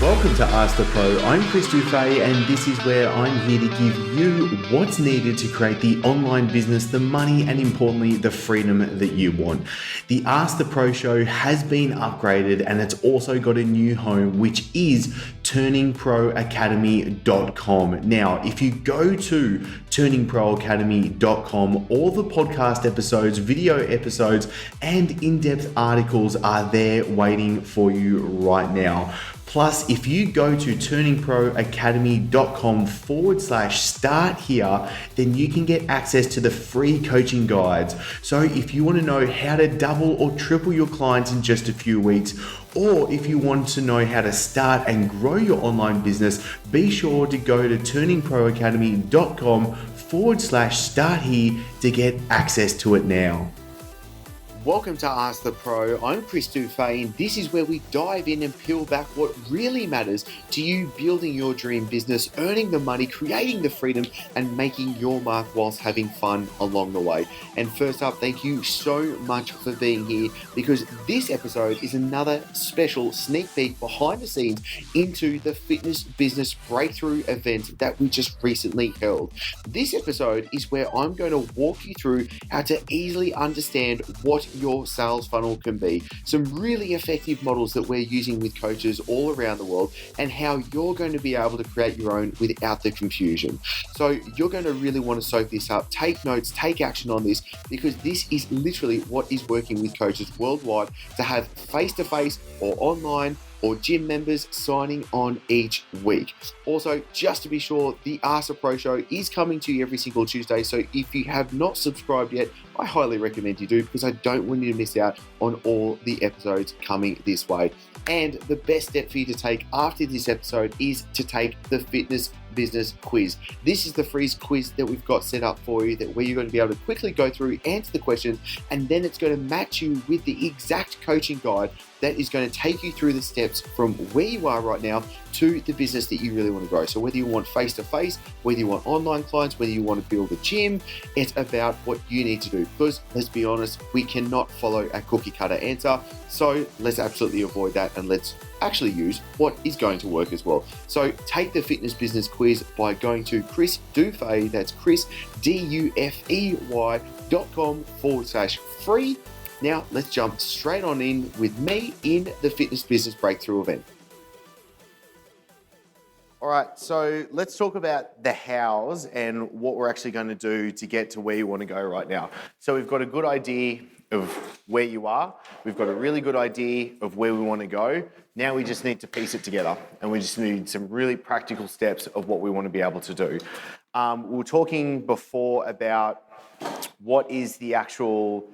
Welcome to Ask the Pro. I'm Chris Dufay, and this is where I'm here to give you what's needed to create the online business, the money, and importantly, the freedom that you want. The Ask the Pro show has been upgraded, and it's also got a new home, which is turningproacademy.com. Now, if you go to turningproacademy.com, all the podcast episodes, video episodes, and in-depth articles are there waiting for you right now. Plus, if you go to turningproacademy.com/start here, then you can get access to the free coaching guides. So if you want to know how to double or triple your clients in just a few weeks, or if you want to know how to start and grow your online business, be sure to go to turningproacademy.com/start here to get access to it now. Welcome to Ask the Pro. I'm Chris Dufay, and this is where we dive in and peel back what really matters to you building your dream business, earning the money, creating the freedom, and making your mark whilst having fun along the way. And first up, thank you so much for being here, because this episode is another special sneak peek behind the scenes into the Fitness Business Breakthrough event that we just recently held. This episode is where I'm going to walk you through how to easily understand what your sales funnel can be, some really effective models that we're using with coaches all around the world, and how you're going to be able to create your own without the confusion. So you're going to really want to soak this up, take notes, take action on this, because this is literally what is working with coaches worldwide to have face-to-face or online or gym members signing on each week. Also, just to be sure, the Ask the Pro show is coming to you every single Tuesday. So if you have not subscribed yet, I highly recommend you do, because I don't want you to miss out on all the episodes coming this way. And the best step for you to take after this episode is to take the Fitness Business Quiz. This is the free quiz that we've got set up for you, that where you're going to be able to quickly go through, answer the questions, and then it's going to match you with the exact coaching guide that is going to take you through the steps from where you are right now to the business that you really want to grow. So whether you want face-to-face, whether you want online clients, whether you want to build a gym, it's about what you need to do. Because let's be honest, we cannot follow a cookie cutter answer. So let's absolutely avoid that, and let's actually use what is going to work as well. So take the Fitness Business Quiz by going to Chris Dufay, that's Chris, DUFEY.com/free. Now let's jump straight on in with me in the Fitness Business Breakthrough event. All right, so let's talk about the hows and what we're actually going to do to get to where you want to go right now. So we've got a good idea of where you are. We've got a really good idea of where we want to go. Now we just need to piece it together, and we just need some really practical steps of what we want to be able to do. We were talking before about what is the actual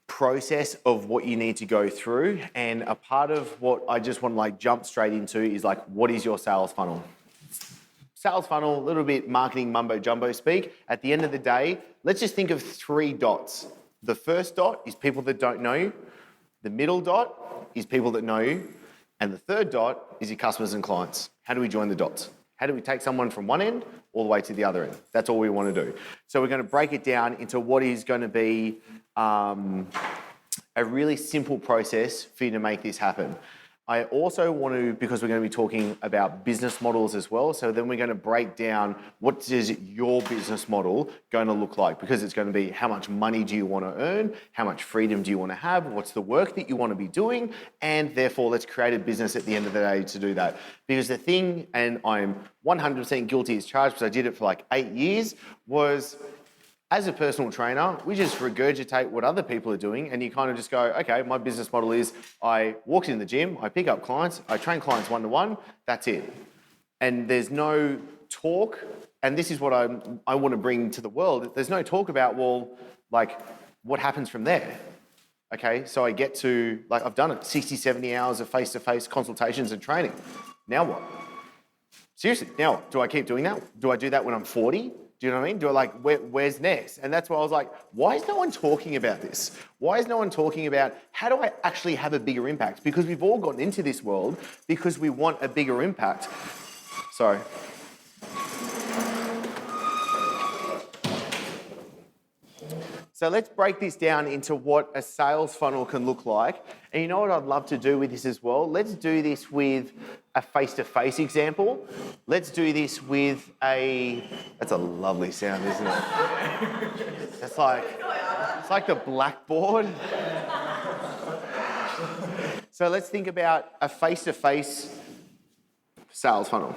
process of what you need to go through, and a part of what I just want to jump straight into is what is your sales funnel? Sales funnel, a little bit marketing mumbo jumbo speak. At the end of the day, let's just think of 3 dots. The first dot is people that don't know you. The middle dot is people that know you. And the third dot is your customers and clients. How do we join the dots? How do we take someone from one end all the way to the other end? That's all we want to do. So we're going to break it down into what is going to be a really simple process for you to make this happen. I also want to, because we're going to be talking about business models as well, so then we're going to break down what is your business model going to look like, because it's going to be how much money do you want to earn, how much freedom do you want to have, what's the work that you want to be doing, and therefore let's create a business at the end of the day to do that. Because the thing, and I'm 100% guilty as charged because I did it for 8 years, was as a personal trainer, we just regurgitate what other people are doing, and you kind of just go, okay, my business model is I walk in the gym, I pick up clients, I train clients one-to-one, that's it. And there's no talk, and this is what I want to bring to the world. There's no talk about, what happens from there? Okay, so I get to, I've done it, 60, 70 hours of face-to-face consultations and training. Now what? Seriously, now what? Do I keep doing that? Do I do that when I'm 40? Do you know what I mean? Do I where's next? And that's why I was like, why is no one talking about this? Why is no one talking about how do I actually have a bigger impact? Because we've all gotten into this world because we want a bigger impact. Sorry. So let's break this down into what a sales funnel can look like. And you know what I'd love to do with this as well? Let's do this with a face-to-face example. Let's do this with that's a lovely sound, isn't it? It's like the blackboard. So let's think about a face-to-face sales funnel.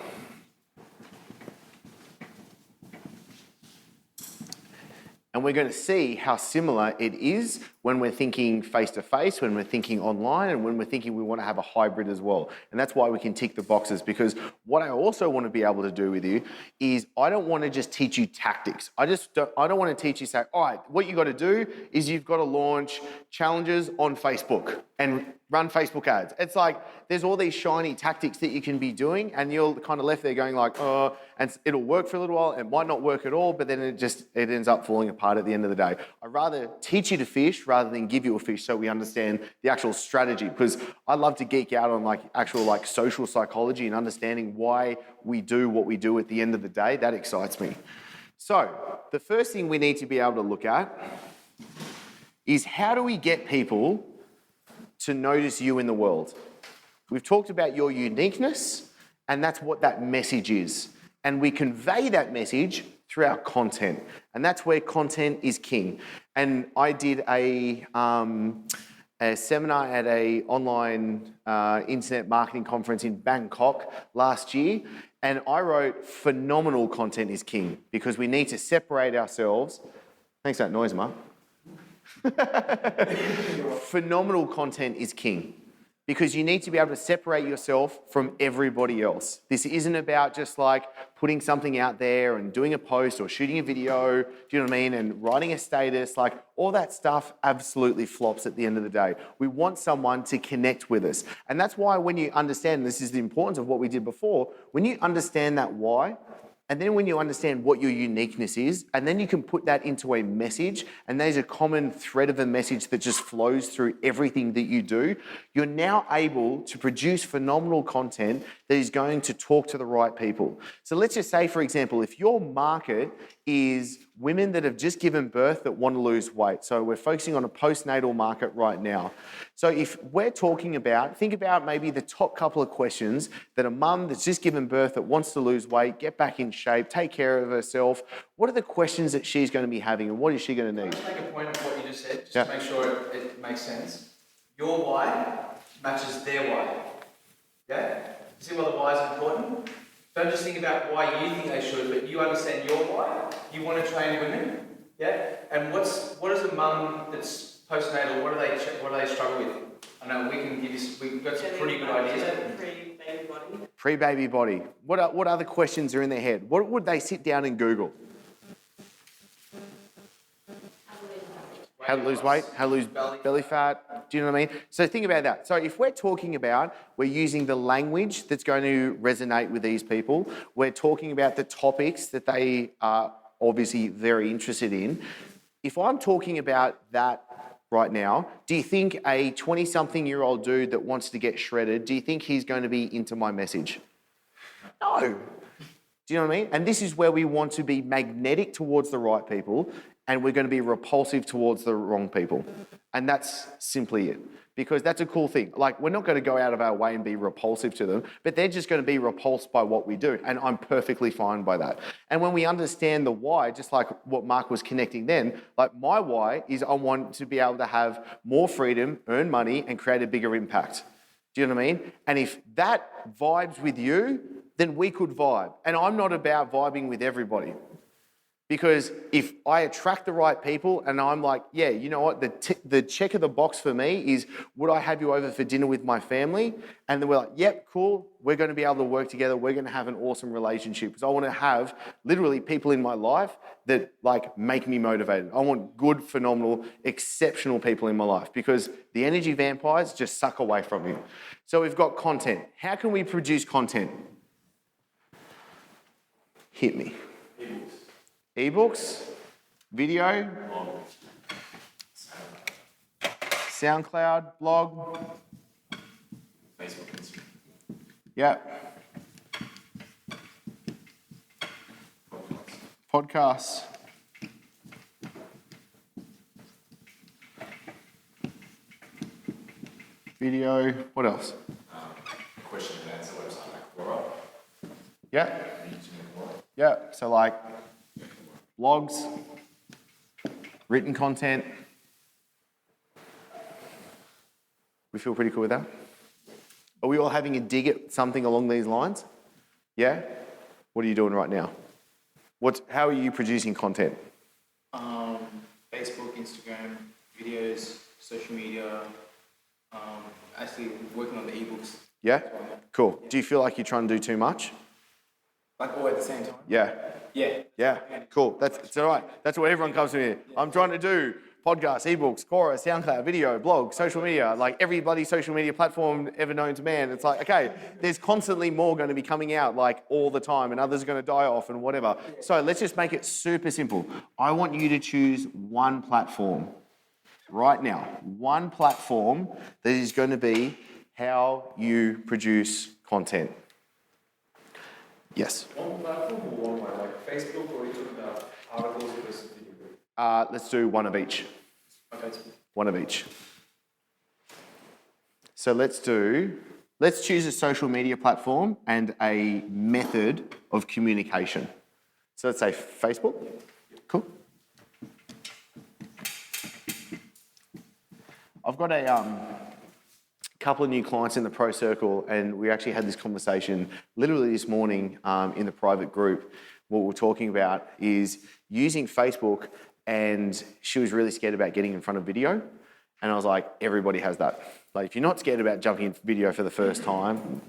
And we're going to see how similar it is when we're thinking face-to-face, when we're thinking online, and when we're thinking we want to have a hybrid as well. And that's why we can tick the boxes, because what I also want to be able to do with you is I don't want to just teach you tactics. I don't want to teach you, say, all right, what you got to do is you've got to launch challenges on Facebook and run Facebook ads. It's like there's all these shiny tactics that you can be doing, and you're kind of left there going like, oh, and it'll work for a little while, it might not work at all, but then it ends up falling apart at the end of the day. I'd rather teach you to fish rather than give you a fish so we understand the actual strategy, because I love to geek out on actual social psychology and understanding why we do what we do at the end of the day. That excites me. So the first thing we need to be able to look at is how do we get people to notice you in the world? We've talked about your uniqueness, and that's what that message is. And we convey that message through our content. And that's where content is king. And I did a seminar at an online internet marketing conference in Bangkok last year. And I wrote, phenomenal content is king, because we need to separate ourselves. Thanks for that noise, Mark. Phenomenal content is king, because you need to be able to separate yourself from everybody else. This isn't about just putting something out there and doing a post or shooting a video, do you know what I mean, and writing a status. All that stuff absolutely flops at the end of the day. We want someone to connect with us. And that's why when you understand, this is the importance of what we did before, when you understand that why, and then when you understand what your uniqueness is, and then you can put that into a message, and there's a common thread of a message that just flows through everything that you do, you're now able to produce phenomenal content that is going to talk to the right people. So let's just say, for example, if your market is women that have just given birth that want to lose weight. So we're focusing on a postnatal market right now. So if we're talking about, think about maybe the top couple of questions that a mum that's just given birth that wants to lose weight, get back in shape, take care of herself. What are the questions that she's going to be having, and what is she going to need? Can I make a point of what you just said, just to make sure it makes sense? Your why matches their why. Okay? See why the why is important? Don't just think about why you think they should, but you understand your why. You want to train women, yeah? And what is a mum that's postnatal? What do they struggle with? I know we can give you. We've got some pretty good ideas. Pre-baby body. Pre-baby body. What other questions are in their head? What would they sit down and Google? How to lose weight, how to lose belly fat, do you know what I mean? So think about that. So if we're talking about, we're using the language that's going to resonate with these people, we're talking about the topics that they are obviously very interested in. If I'm talking about that right now, do you think a 20-something-year-old dude that wants to get shredded, do you think he's going to be into my message? No. Do you know what I mean? And this is where we want to be magnetic towards the right people, and we're going to be repulsive towards the wrong people. And that's simply it. Because that's a cool thing. We're not going to go out of our way and be repulsive to them, but they're just going to be repulsed by what we do. And I'm perfectly fine by that. And when we understand the why, just like what Mark was connecting then, my why is I want to be able to have more freedom, earn money, and create a bigger impact. Do you know what I mean? And if that vibes with you, then we could vibe. And I'm not about vibing with everybody. Because if I attract the right people and I'm like, yeah, you know what, the check of the box for me is, would I have you over for dinner with my family? And then we're like, yep, cool, we're going to be able to work together, we're going to have an awesome relationship. Because I want to have literally people in my life that make me motivated. I want good, phenomenal, exceptional people in my life, because the energy vampires just suck away from you. So we've got content. How can we produce content? Hit me. Ebooks, video, SoundCloud, blog, Facebook, Instagram. Yeah. Podcasts. video. What else? Question and answer website like Quora. Yeah. Using Quora. Yeah. So like blogs, written content. We feel pretty cool with that? Are we all having a dig at something along these lines? Yeah? What are you doing right now? How are you producing content? Facebook, Instagram, videos, social media, actually working on the ebooks. Yeah? Cool. Do you feel like you're trying to do too much? Like all at the same time? Yeah. Yeah. Yeah. Cool. It's all right. That's what everyone comes to me. I'm trying to do podcasts, ebooks, Quora, SoundCloud, video, blog, social media, like every bloody social media platform ever known to man. It's like, okay, there's constantly more going to be coming out like all the time and others are going to die off and whatever. So let's just make it super simple. I want you to choose one platform right now. One platform that is going to be how you produce content. Yes. One platform or one way, like Facebook, or are you talking about articles versus video? Let's do one of each. Okay. One of each. So let's choose a social media platform and a method of communication. So let's say Facebook. Cool. I've got a couple of new clients in the Pro Circle, and we actually had this conversation literally this morning in the private group. What we're talking about is using Facebook, and she was really scared about getting in front of video. And I was like, everybody has that. Like, if you're not scared about jumping in video for the first time,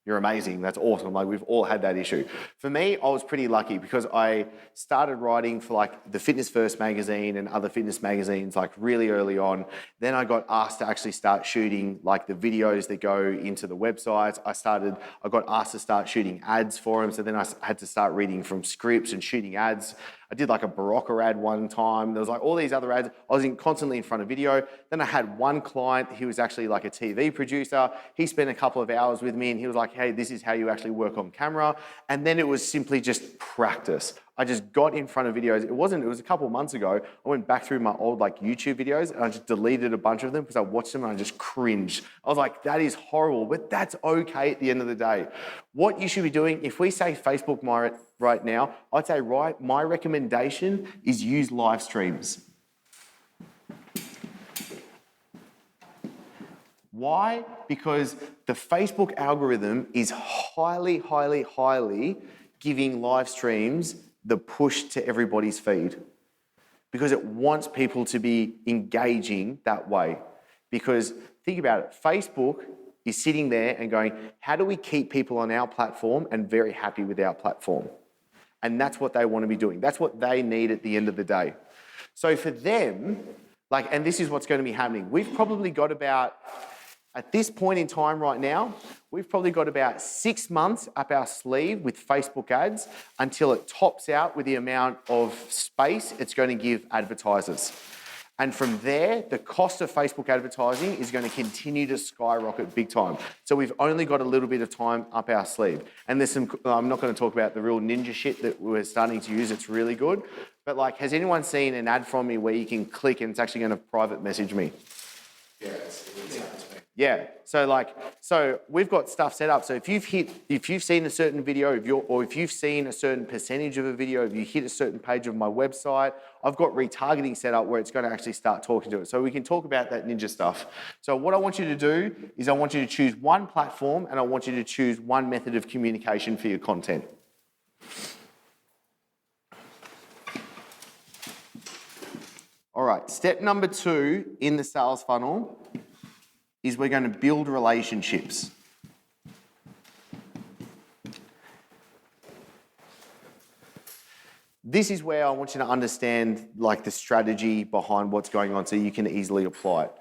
you're amazing. That's awesome. Like, we've all had that issue. For me, I was pretty lucky because I started writing for like the Fitness First magazine and other fitness magazines like really early on. Then I got asked to actually start shooting like the videos that go into the websites. I got asked to start shooting ads for them. So then I had to start reading from scripts and shooting ads. I did like a Barocca ad one time. There was like all these other ads. I was constantly in front of video. Then I had one client, he was actually like a TV producer. He spent a couple of hours with me and he was like, hey, this is how you actually work on camera. And then it was simply just practice. I just got in front of videos. It was a couple of months ago. I went back through my old like YouTube videos and I just deleted a bunch of them because I watched them and I just cringed. I was like, that is horrible, but that's okay at the end of the day. What you should be doing, if we say Facebook right now, I'd say my recommendation is use live streams. Why? Because the Facebook algorithm is highly, highly, highly giving live streams the push to everybody's feed because it wants people to be engaging that way. Because think about it, Facebook is sitting there and going, how do we keep people on our platform and very happy with our platform? And that's what they want to be doing. That's what they need at the end of the day. So for them, and this is what's going to be happening. We've probably got about, at this point in time right now, we've probably got about 6 months up our sleeve with Facebook ads until it tops out with the amount of space it's going to give advertisers. And from there, the cost of Facebook advertising is going to continue to skyrocket big time. So we've only got a little bit of time up our sleeve. And there's some, I'm not going to talk about the real ninja shit that we're starting to use. It's really good. But has anyone seen an ad from me where you can click and it's actually going to private message me? Yeah, it's happened to me. Yeah, so we've got stuff set up. So if you've seen a certain video or if you've seen a certain percentage of a video, if you hit a certain page of my website, I've got retargeting set up where it's going to actually start talking to it. So we can talk about that ninja stuff. So what I want you to do is I want you to choose one platform and I want you to choose one method of communication for your content. All right, step number 2 in the sales funnel is we're going to build relationships. This is where I want you to understand the strategy behind what's going on so you can easily apply it.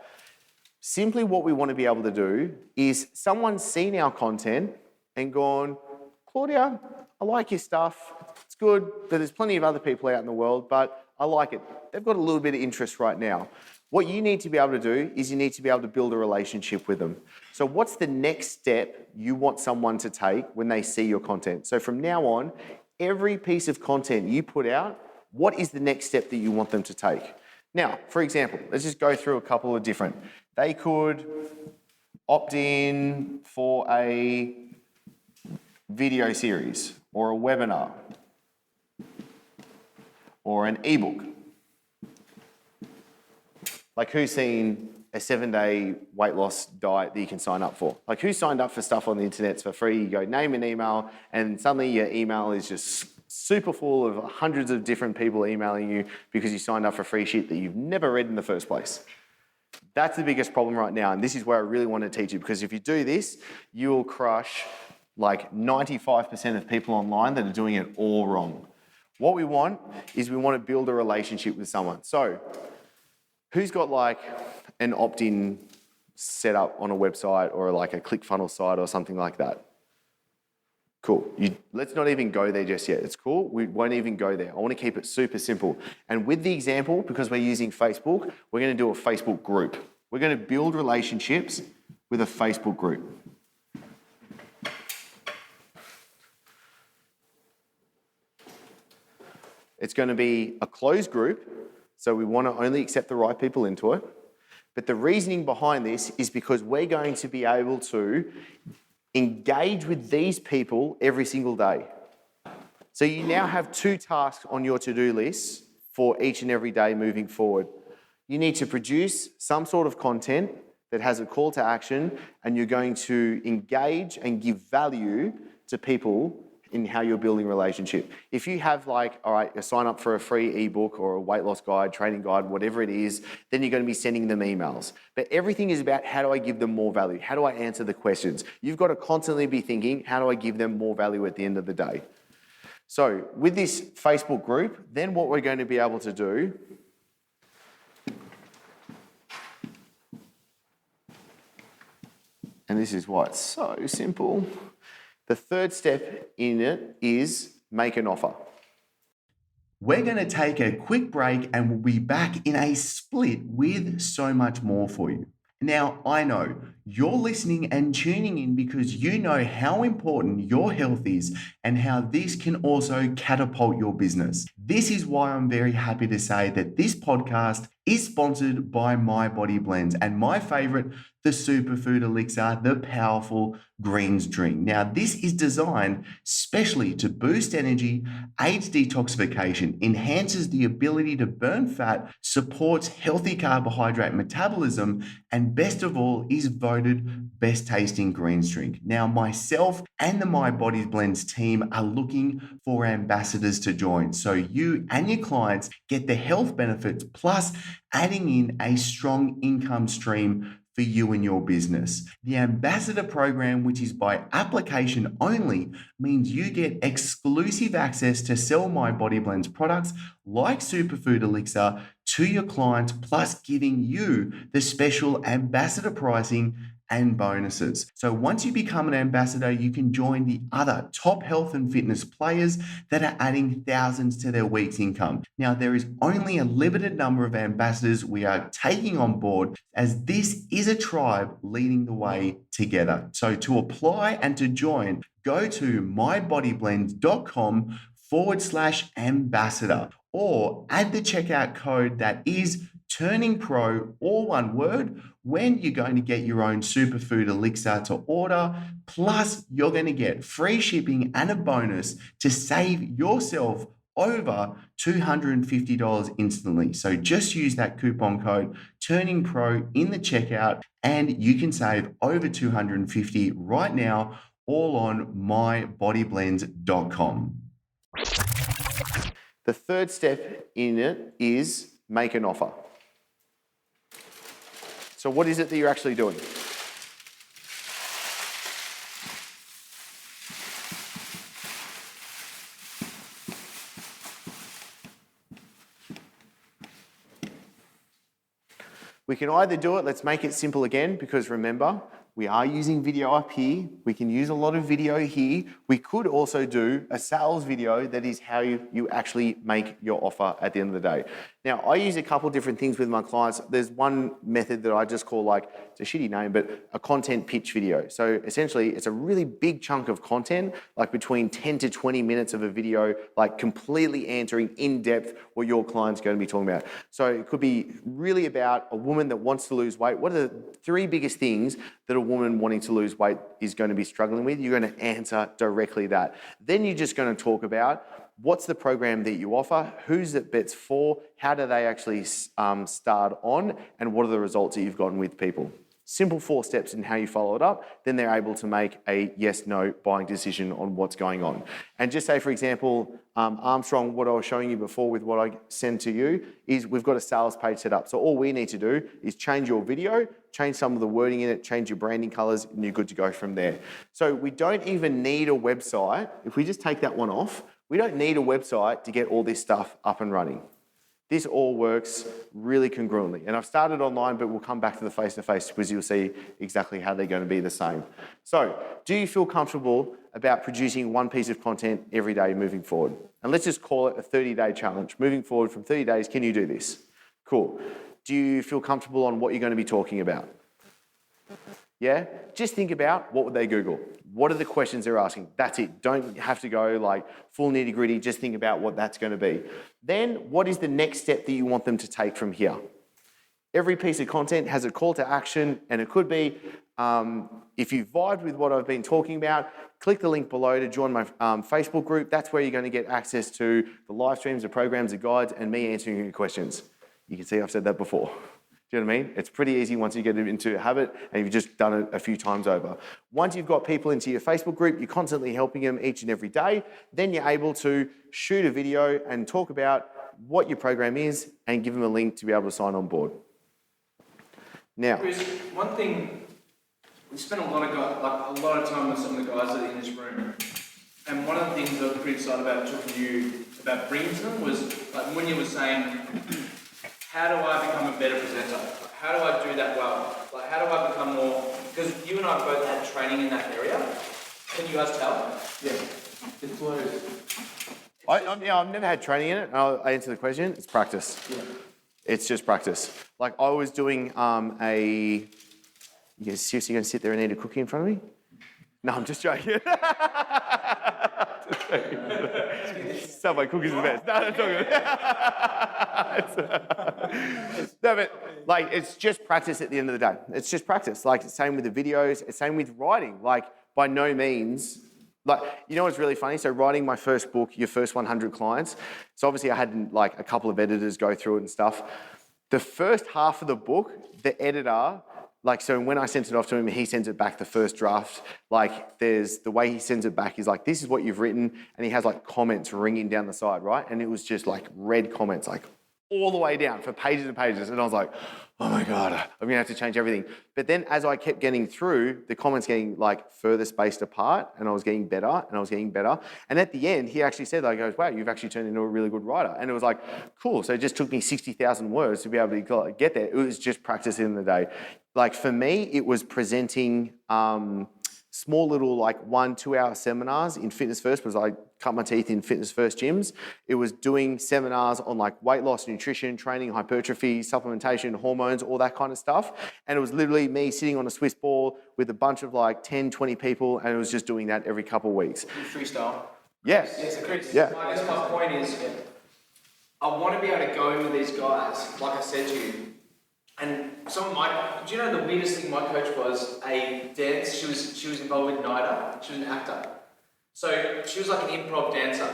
Simply what we want to be able to do is someone's seen our content and gone, Claudia, I like your stuff. It's good, but there's plenty of other people out in the world, but I like it. They've got a little bit of interest right now. What you need to be able to do is you need to be able to build a relationship with them. So what's the next step you want someone to take when they see your content? So from now on, every piece of content you put out, what is the next step that you want them to take? Now, for example, let's just go through a couple of different. They could opt in for a video series or a webinar or an ebook. Like who's seen a 7-day weight loss diet that you can sign up for? Like who signed up for stuff on the internet for free? You go name an email and suddenly your email is just super full of hundreds of different people emailing you because you signed up for free shit that you've never read in the first place. That's the biggest problem right now, and this is where I really want to teach you, because if you do this, you will crush like 95% of people online that are doing it all wrong. What we want is we want to build a relationship with someone. So, who's got like an opt-in set up on a website or like a ClickFunnels site or something like that? Cool. Let's not even go there just yet. It's cool. We won't even go there. I want to keep it super simple. And with the example, because we're using Facebook, we're going to do a Facebook group. We're going to build relationships with a Facebook group. It's going to be a closed group, so we want to only accept the right people into it. But the reasoning behind this is because we're going to be able to engage with these people every single day. So you now have 2 tasks on your to-do list for each and every day moving forward. You need to produce some sort of content that has a call to action, and you're going to engage and give value to people in how you're building relationship. If you have like, all right, you sign up for a free ebook or a weight loss guide, training guide, whatever it is, then you're going to be sending them emails. But everything is about how do I give them more value? How do I answer the questions? You've got to constantly be thinking, how do I give them more value at the end of the day? So with this Facebook group, then what we're going to be able to do and this is why it's so simple. The third step in it is make an offer. We're going to take a quick break and we'll be back in a split with so much more for you. Now, I know you're listening and tuning in because you know how important your health is and how this can also catapult your business. This is why I'm very happy to say that this podcast is sponsored by My Body Blends and my favorite, the Superfood Elixir, the powerful greens drink. Now, this is designed specially to boost energy, aids detoxification, enhances the ability to burn fat, supports healthy carbohydrate metabolism, and best of all, is voted best tasting greens drink. Now, myself and the My Body Blends team are looking for ambassadors to join. So you and your clients get the health benefits plus adding in a strong income stream for you and your business. The ambassador program, which is by application only, means you get exclusive access to sell My Body Blends products like Superfood Elixir to your clients, plus giving you the special ambassador pricing and bonuses. So once you become an ambassador, you can join the other top health and fitness players that are adding thousands to their week's income. Now, there is only a limited number of ambassadors we are taking on board, as this is a tribe leading the way together. So to apply and to join, go to mybodyblends.com/ambassador or add the checkout code that is Turning Pro, all one word, when you're going to get your own Superfood Elixir to order. Plus, you're going to get free shipping and a bonus to save yourself over $250 instantly. So just use that coupon code Turning Pro in the checkout and you can save over $250 right now, all on mybodyblends.com. The third step in it is make an offer. So what is it that you're actually doing? We can either do it, let's make it simple again, because remember, we are using video up here. We can use a lot of video here. We could also do a sales video that is how you actually make your offer at the end of the day. Now, I use a couple different things with my clients. There's one method that I just call, like, it's a shitty name, but a content pitch video. So essentially, it's a really big chunk of content, like between 10 to 20 minutes of a video, like completely answering in depth what your client's going to be talking about. So it could be really about a woman that wants to lose weight. What are the 3 biggest things that a woman wanting to lose weight is going to be struggling with, you're going to answer directly that. Then you're just going to talk about what's the program that you offer, who's it bets for, how do they actually start on, and what are the results that you've gotten with people. Simple 4 steps in how you follow it up, then they're able to make a yes-no buying decision on what's going on. And just say, for example, Armstrong, what I was showing you before with what I send to you is we've got a sales page set up. So all we need to do is change your video, change some of the wording in it, change your branding colors, and you're good to go from there. So we don't even need a website. If we just take that one off, we don't need a website to get all this stuff up and running. This all works really congruently. And I've started online, but we'll come back to the face-to-face because you'll see exactly how they're going to be the same. So, do you feel comfortable about producing one piece of content every day moving forward? And let's just call it a 30-day challenge. Moving forward from 30 days, can you do this? Cool. Do you feel comfortable on what you're going to be talking about? Yeah? Just think about what would they Google? What are the questions they're asking? That's it. Don't have to go like full nitty gritty. Just think about what that's going to be. Then what is the next step that you want them to take from here? Every piece of content has a call to action, and it could be, if you vibed with what I've been talking about, click the link below to join my Facebook group. That's where you're going to get access to the live streams, the programs, the guides, and me answering your questions. You can see I've said that before. Do you know what I mean? It's pretty easy once you get into a habit and you've just done it a few times over. Once you've got people into your Facebook group, you're constantly helping them each and every day, then you're able to shoot a video and talk about what your program is and give them a link to be able to sign on board. Now, Chris, one thing, we spent a lot of time with some of the guys that are in this room, and one of the things I was pretty excited about talking to you about bringing to them was, like when you were saying, how do I become a better presenter? How do I do that well? Like, how do I become more? Because you and I both had training in that area. Can you guys tell? Yeah, it flows. I've never had training in it. And I'll answer the question. It's practice. Yeah. It's just practice. Like I was doing you seriously going to sit there and eat a cookie in front of me? No, I'm just joking. Subway cookies are the best. No, that's all good. No, but like it's just practice at the end of the day. It's just practice. Like same with the videos. It's same with writing. Like by no means. Like, you know what's really funny? So writing my first book, Your First 100 Clients. So obviously I had like a couple of editors go through it and stuff. The first half of the book, the editor, like, so when I sent it off to him, he sends it back the first draft. Like, there's the way he sends it back is like, this is what you've written. And he has like comments ringing down the side, right? And it was just like red comments, like all the way down for pages and pages. And I was like, oh my God, I'm gonna have to change everything. But then as I kept getting through, the comments getting like further spaced apart and I was getting better and I was getting better. And at the end, he actually said, like, goes, wow, you've actually turned into a really good writer. And it was like, cool. So it just took me 60,000 words to be able to get there. It was just practice in the day. Like for me, it was presenting small little like 1-2 hour seminars in Fitness First because I cut my teeth in Fitness First gyms. It was doing seminars on like weight loss, nutrition, training, hypertrophy, supplementation, hormones, all that kind of stuff. And it was literally me sitting on a Swiss ball with a bunch of like 10, 20 people and it was just doing that every couple of weeks. Freestyle. Yes. Yeah, so Chris, Yeah. I guess my point is, I want to be able to go in with these guys, like I said to you. And do you know the weirdest thing my coach was a dance? She was involved with NIDA. She was an actor. So she was like an improv dancer.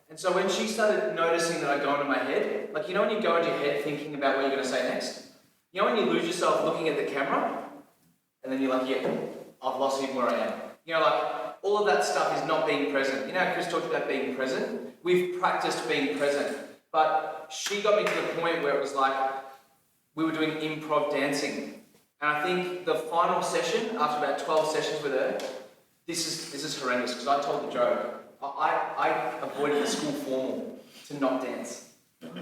And so when she started noticing that I go into my head, like you know when you go into your head thinking about what you're going to say next? You know when you lose yourself looking at the camera? And then you're like, yeah, I've lost even where I am. You know, like all of that stuff is not being present. You know how Chris talked about being present? We've practiced being present. But she got me to the point where it was like, we were doing improv dancing. And I think the final session, after about 12 sessions with her, this is horrendous, because I told the joke. I avoided the school formal to not dance.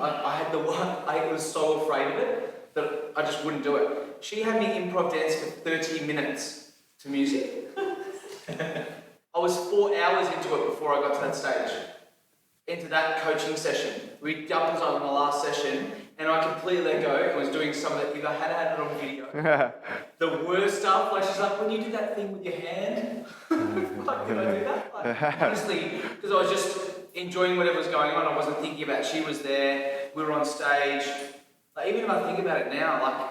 I was so afraid of it that I just wouldn't do it. She had me improv dance for 30 minutes to music. I was 4 hours into it before I got to that stage. Into that coaching session. We jumped on the last session, and I completely let go and was doing some of that. If I had had it on video, the worst stuff, like she's like, when you did that thing with your hand, like, did I do that? Like, honestly, because I was just enjoying whatever was going on. I wasn't thinking about she was there, we were on stage. Like, even if I think about it now, like,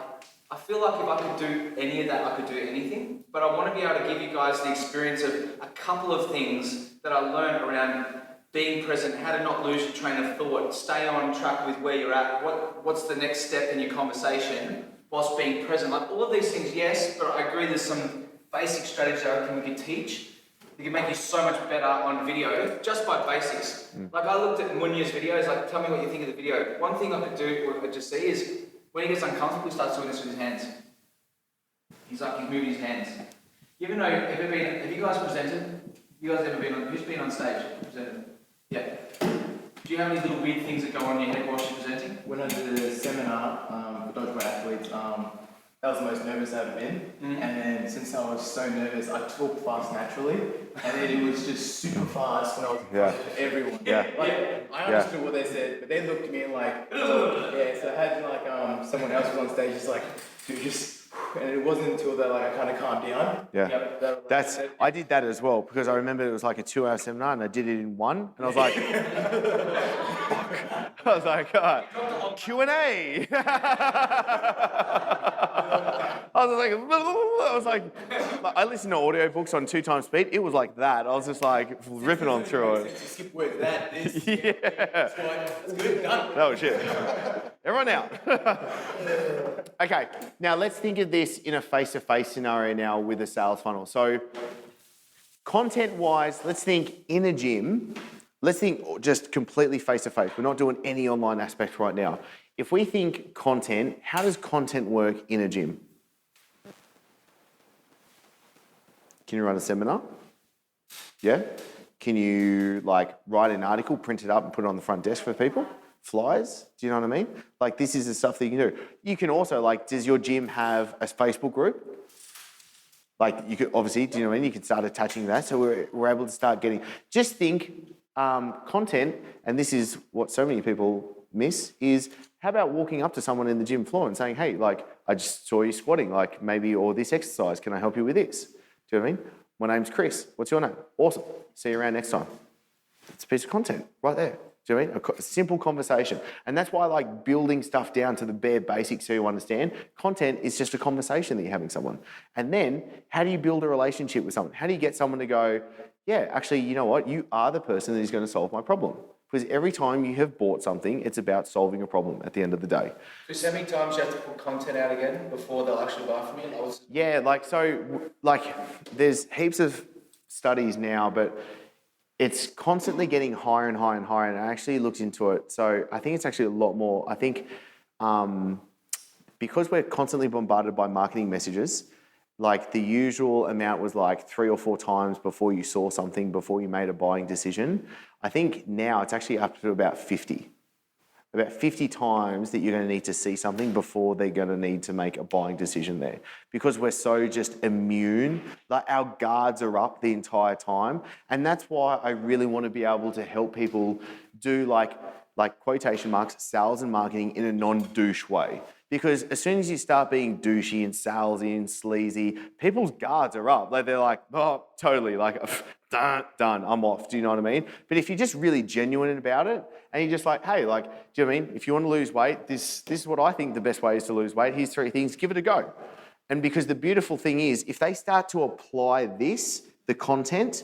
I feel like if I could do any of that, I could do anything. But I want to be able to give you guys the experience of a couple of things that I learned around being present, how to not lose your train of thought, stay on track with where you're at, what's the next step in your conversation whilst being present. Like all of these things, yes, but I agree there's some basic strategies I reckon we could teach. It can make you so much better on video just by basics. Like I looked at Munya's videos, like tell me what you think of the video. One thing I could do, or I could just see is when he gets uncomfortable, he starts doing this with his hands. He's moving his hands. You ever know, have you guys presented? You guys ever been on, who's been on stage presented? Yeah. Do you have any little weird things that go on in your head whilst you're presenting? When I did a seminar for dodgeball athletes, that was the most nervous I've been. And then since I was so nervous, I talked fast naturally. And then it was just super fast when I was presenting to everyone. Like, I understood what they said, but they looked at me and like, so I had like someone else was on stage just like, dude, just, and it wasn't until that like I kind of calmed down. I did that as well because I remember it was like a 2-hour seminar and I did it in one and I was like, fuck. I was like, Q&A. I was like, I listened to audiobooks on 2 times speed. It was like that. I was just like ripping on through it. Skip words, that, this. That's good, done. Oh shit. Everyone out. Okay, now let's think of this in a face-to-face scenario now with a sales funnel. So content-wise, let's think in a gym. Let's think just completely face-to-face. We're not doing any online aspect right now. If we think content, how does content work in a gym? Can you run a seminar? Yeah? Can you like write an article, print it up and put it on the front desk for people? Flyers? Do you know what I mean? Like this is the stuff that you can do. You can also like, does your gym have a Facebook group? Like you could obviously, do you know what I mean? You can start attaching that. So we're able to start getting, just think content, and this is what so many people miss, is how about walking up to someone in the gym floor and saying, hey, like I just saw you squatting, like maybe, or this exercise, can I help you with this? Do you know what I mean? My name's Chris. What's your name? Awesome. See you around next time. It's a piece of content right there. Do you know what I mean? A simple conversation. And that's why I like building stuff down to the bare basics so you understand. Content is just a conversation that you're having with someone. And then how do you build a relationship with someone? How do you get someone to go, yeah, actually, you know what? You are the person that is going to solve my problem. Because every time you have bought something, it's about solving a problem at the end of the day. So how many times you have to put content out again before they'll actually buy from you? Yeah, there's heaps of studies now, but it's constantly getting higher and higher and higher, and I actually looked into it. So I think it's actually a lot more. I think because we're constantly bombarded by marketing messages, like the usual amount was like 3 or 4 times before you saw something, before you made a buying decision. I think now it's actually up to about 50. About 50 times that you're going to need to see something before they're going to need to make a buying decision there. Because we're so just immune, like our guards are up the entire time. And that's why I really want to be able to help people do like quotation marks, sales and marketing in a non-douche way. Because as soon as you start being douchey and salesy and sleazy, people's guards are up. Like they're like, oh, totally, like, done, I'm off. Do you know what I mean? But if you're just really genuine about it, and you're just like, hey, like, do you know what I mean? If you want to lose weight, this is what I think the best way is to lose weight. Here's 3 things, give it a go. And because the beautiful thing is, if they start to apply this, the content,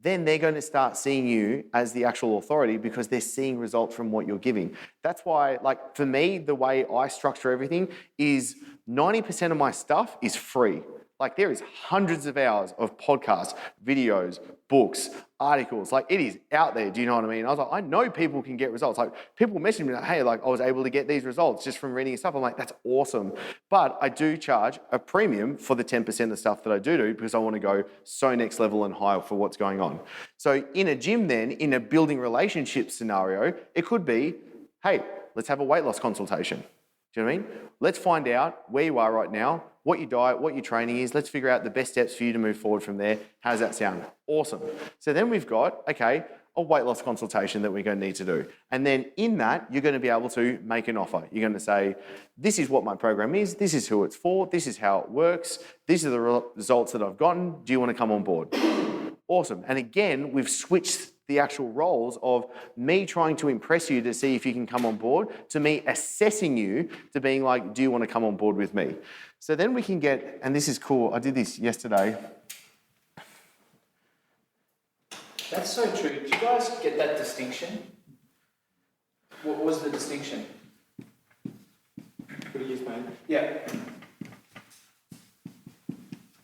then they're going to start seeing you as the actual authority because they're seeing results from what you're giving. That's why, like, for me, the way I structure everything is 90% of my stuff is free. Like, there is hundreds of hours of podcasts, videos, books, articles. Like, it is out there. Do you know what I mean? I was like, I know people can get results. Like, people message me like, hey, like, I was able to get these results just from reading stuff. I'm like, that's awesome. But I do charge a premium for the 10% of stuff that I do because I want to go so next level and higher for what's going on. So in a gym then, in a building relationship scenario, it could be, hey, let's have a weight loss consultation. Do you know what I mean? Let's find out where you are right now, what your diet, what your training is. Let's figure out the best steps for you to move forward from there. How does that sound? Awesome. So then we've got, okay, a weight loss consultation that we're going to need to do. And then in that, you're going to be able to make an offer. You're going to say, this is what my program is. This is who it's for. This is how it works. These are the results that I've gotten. Do you want to come on board? Awesome. And again, we've switched the actual roles of me trying to impress you to see if you can come on board, to me assessing you, to being like, do you want to come on board with me? So then we can get, and this is cool, I did this yesterday. That's so true. Did you guys get that distinction? What was the distinction? What do you mean? Yeah.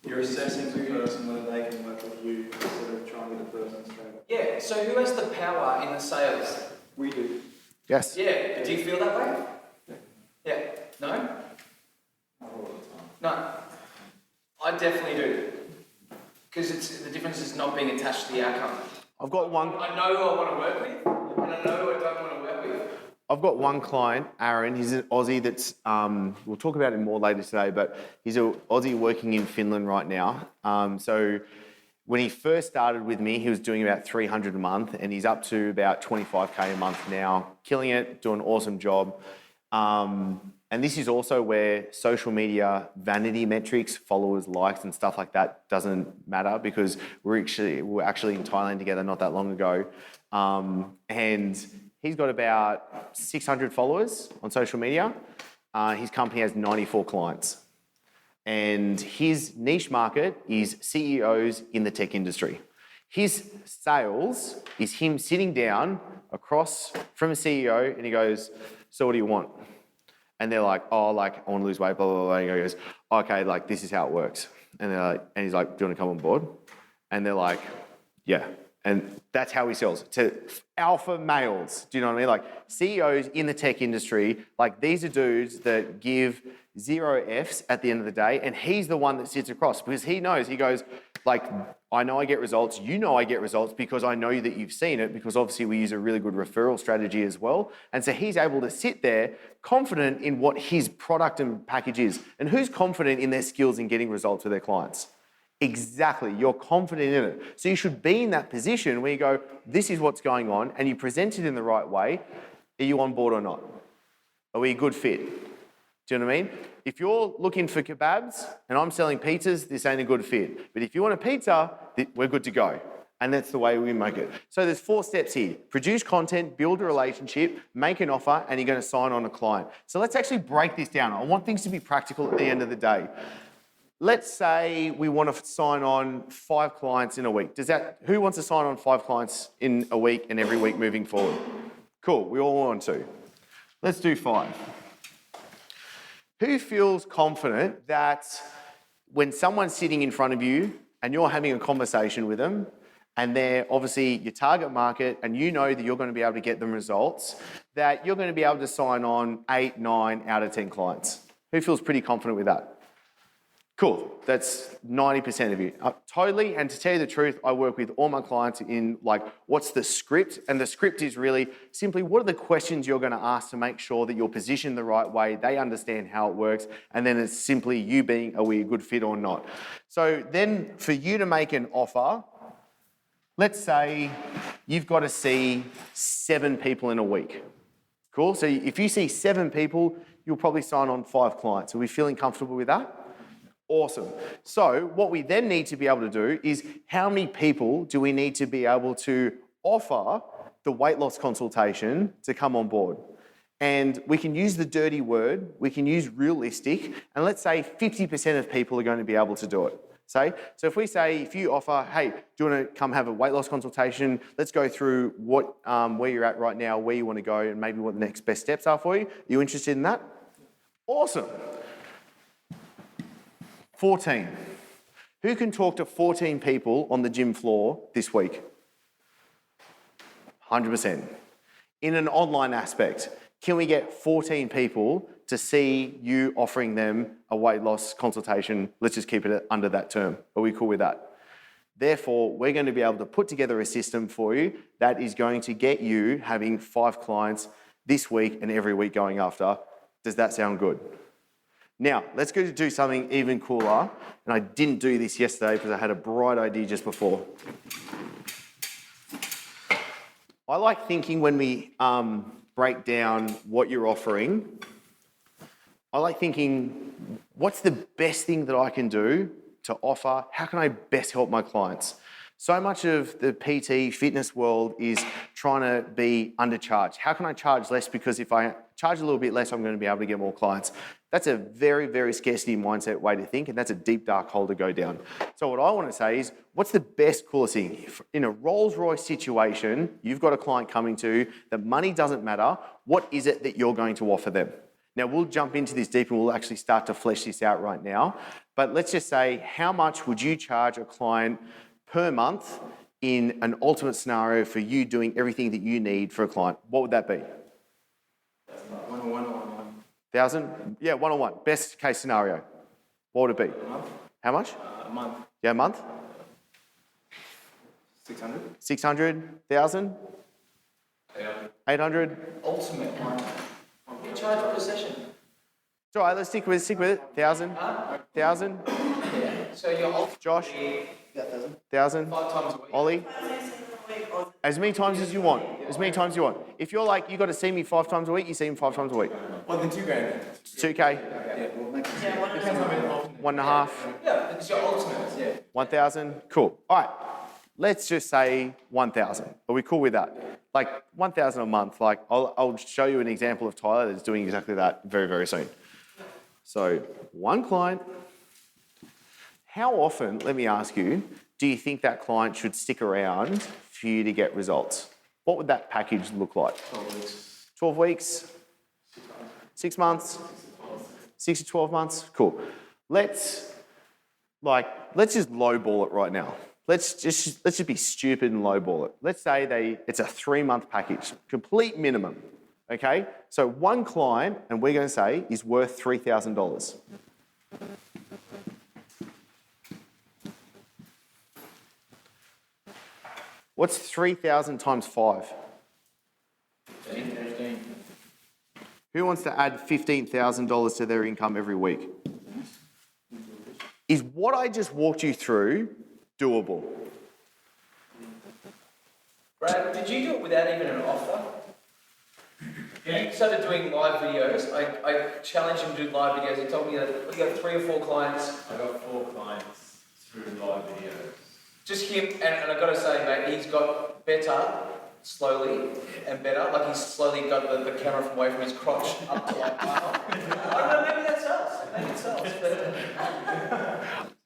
You're assessing the person whether they can work with you instead of trying to get the person straight up. Yeah, so who has the power in the sales? We do. Yes. Yeah, do you feel that way? Yeah. No? Not all the time. No. I definitely do. Because the difference is not being attached to the outcome. I've got one. I know who I want to work with, and I know who I don't want to work with. I've got one client, Aaron. He's an Aussie that's, we'll talk about him more later today, but he's an Aussie working in Finland right now. So when he first started with me, he was doing about 300 a month, and he's up to about 25K a month now, killing it, doing an awesome job. And this is also where social media vanity metrics, followers, likes, and stuff like that doesn't matter, because we're actually in Thailand together not that long ago, and he's got about 600 followers on social media. His company has 94 clients, and his niche market is CEOs in the tech industry. His sales is him sitting down across from a CEO, and he goes, "So what do you want?" And they're like, "Oh, like I want to lose weight, blah, blah, blah." And he goes, "Okay, like this is how it works." And they're like, and he's like, "Do you want to come on board?" And they're like, "Yeah." And that's how he sells to alpha males. Do you know what I mean? Like CEOs in the tech industry, like these are dudes that give 0 Fs at the end of the day. And he's the one that sits across, because he knows, he goes, like, I know I get results. You know I get results because I know that you've seen it, because obviously we use a really good referral strategy as well. And so he's able to sit there confident in what his product and package is. And who's confident in their skills in getting results with their clients? Exactly, you're confident in it. So you should be in that position where you go, this is what's going on, and you present it in the right way. Are you on board or not? Are we a good fit? Do you know what I mean? If you're looking for kebabs and I'm selling pizzas, this ain't a good fit. But if you want a pizza, we're good to go. And that's the way we make it. So there's 4 steps here. Produce content, build a relationship, make an offer, and you're going to sign on a client. So let's actually break this down. I want things to be practical at the end of the day. Let's say we want to sign on 5 clients in a week. Who wants to sign on 5 clients in a week and every week moving forward? Cool, we all want to. Let's do 5. Who feels confident that when someone's sitting in front of you and you're having a conversation with them, and they're obviously your target market, and you know that you're going to be able to get them results, that you're going to be able to sign on 8, 9 out of 10 clients? Who feels pretty confident with that? Cool, that's 90% of you. Totally, and to tell you the truth, I work with all my clients in like, what's the script? And the script is really simply, what are the questions you're going to ask to make sure that you're positioned the right way, they understand how it works, and then it's simply you being, are we a good fit or not? So then for you to make an offer, let's say you've got to see 7 people in a week. Cool, so if you see 7 people, you'll probably sign on 5 clients. Are we feeling comfortable with that? Awesome. So what we then need to be able to do is, how many people do we need to be able to offer the weight loss consultation to come on board? And we can use the dirty word, we can use realistic, and let's say 50% of people are going to be able to do it. So if we say, if you offer, hey, do you want to come have a weight loss consultation? Let's go through what, where you're at right now, where you want to go, and maybe what the next best steps are for you. Are you interested in that? Awesome. 14. Who can talk to 14 people on the gym floor this week? 100%. In an online aspect, can we get 14 people to see you offering them a weight loss consultation? Let's just keep it under that term. Are we cool with that? Therefore, we're going to be able to put together a system for you that is going to get you having 5 clients this week and every week going after. Does that sound good? Now, let's go to do something even cooler. And I didn't do this yesterday because I had a bright idea just before. I like thinking when we break down what you're offering, I like thinking, what's the best thing that I can do to offer? How can I best help my clients? So much of the PT fitness world is trying to be undercharged. How can I charge less? Because if I charge a little bit less, I'm going to be able to get more clients. That's a very, very scarcity mindset way to think, and that's a deep, dark hole to go down. So what I want to say is, what's the best, coolest thing? If in a Rolls-Royce situation, you've got a client coming to, the money doesn't matter, what is it that you're going to offer them? Now, we'll jump into this deep and we'll actually start to flesh this out right now. But let's just say, how much would you charge a client per month in an ultimate scenario for you doing everything that you need for a client? What would that be? 101 or 1,000? Yeah, one-on-one. Best case scenario. What would it be? a month? How much? A month. Yeah, a month? 600? 600? 1,000? 800? Ultimate one. What do you charge per session? It's all right, let's stick with it. 1,000? 1,000? Yeah. So your ultimate Josh? Yeah, 1,000. 1,000? 5 times a week. Ollie? As many times as you want. As many times as you want. If you're like, you got to see me 5 times a week, you see him 5 times a week. Well, then 2 grand. 2K? Yeah, well, make sense. One and a half? Yeah, it's your ultimate. Yeah. 1,000? Cool. All right. Let's just say 1,000. Are we cool with that? Like 1,000 a month. Like I'll show you an example of Tyler that's doing exactly that very, very soon. So one client. How often, let me ask you, do you think that client should stick around for you to get results? What would that package look like? 12 weeks. 12 weeks? 6 months? 6 to 12 months? Cool. Let's just lowball it right now. Let's just be stupid and lowball it. Let's say it's a 3-month package, complete minimum. Okay? So one client, and we're going to say, is worth $3,000. What's 3,000 times 5? 15. Who wants to add $15,000 to their income every week? Is what I just walked you through doable? Brad, did you do it without even an offer? When you started doing live videos, I challenged him to do live videos. He told me that he got 3 or 4 clients. I got 4 clients through live videos. Just him, and I got to say, mate, he's got better slowly and better. Like he's slowly got the camera from away from his crotch up to like, wow. I don't know, maybe that sells. Maybe it sells. But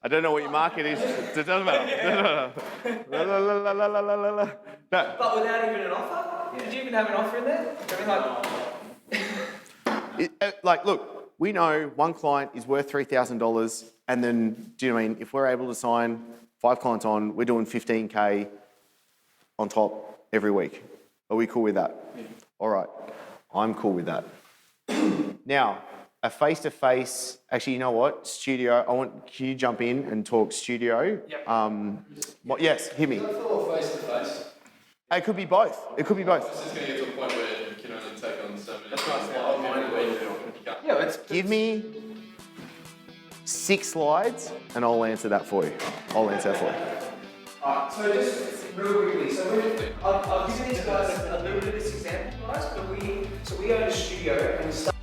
I don't know what your market is. It doesn't matter. No. But without even an offer? Did you even have an offer in there? I mean, Look, we know one client is worth $3,000, and then, do you know what I mean? If we're able to sign 5 clients on, we're doing 15K on top every week. Are we cool with that? Yeah. All right, I'm cool with that. Now, a face-to-face, actually, you know what? Studio, can you jump in and talk studio? Yep. Yes, hit me. Is that for face to face? It could be both. It could be both. It's just going to get to a point where you can only take on so many. That's right. yeah, it's Give me 6 slides and I'll answer that for you. Alright, so just real quickly, I'll give these guys a little bit of this example, guys, but we go to the studio and we start.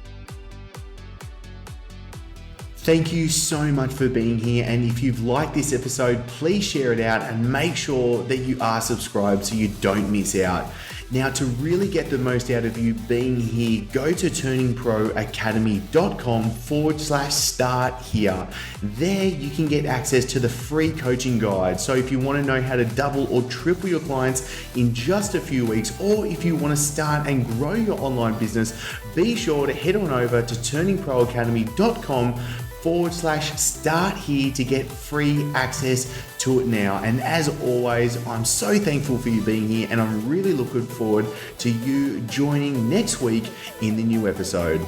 Thank you so much for being here, and if you've liked this episode, please share it out and make sure that you are subscribed so you don't miss out. Now, to really get the most out of you being here, go to turningproacademy.com/start here. There you can get access to the free coaching guide. So if you want to know how to double or triple your clients in just a few weeks, or if you want to start and grow your online business, be sure to head on over to turningproacademy.com/start here to get free access to it now. And as always, I'm so thankful for you being here, and I'm really looking forward to you joining next week in the new episode.